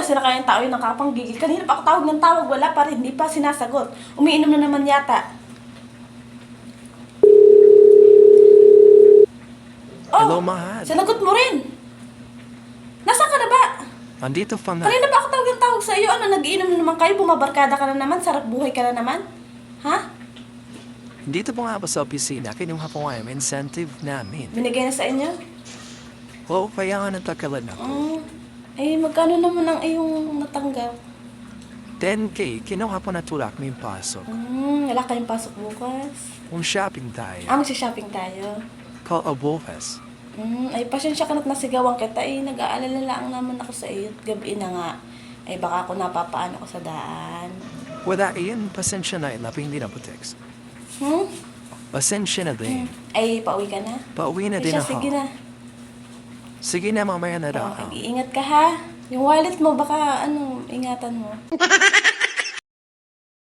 kasi na kayang tao yung nakapanggigil. Kanina pa ako tawag ng tawag, wala pa rin, hindi pa sinasagot. Umiinom na naman yata. Oh, Hello, mahal. sinagot mo rin. Nasaan ka na ba? Andito pa na. Kanina pa ako tawag ng tawag sa iyo. Ano, nag-iinom na naman kayo? Bumabarkada ka na naman? Sarap buhay ka na naman? Ha? Dito po nga po sa opisina, kinuha po nga yung incentive namin. Binigay na sa inyo? Oo, kaya nga natagalan ako. Eh, magkano naman ang iyong natanggap? 10K, kinuha po na tulak may pasok. Wala kayong pasok bukas. Kung shopping tayo. Magsishopping tayo. Call a bukas. Ay, pasensya ka na't nasigawan kita. Nag-aalala lang naman ako sa iyo. Gabi na nga. Ay, baka ako napapaano ko sa daan. Wala iyan, pasensya na, labing din na po text. Pasensya na din. Ay, pauwi ka na? Pauwi na Ay, din siya, ako. sige na. Sige na, mamaya na daw. Mag-iingat ka ha. Yung wallet mo, baka, ingatan mo.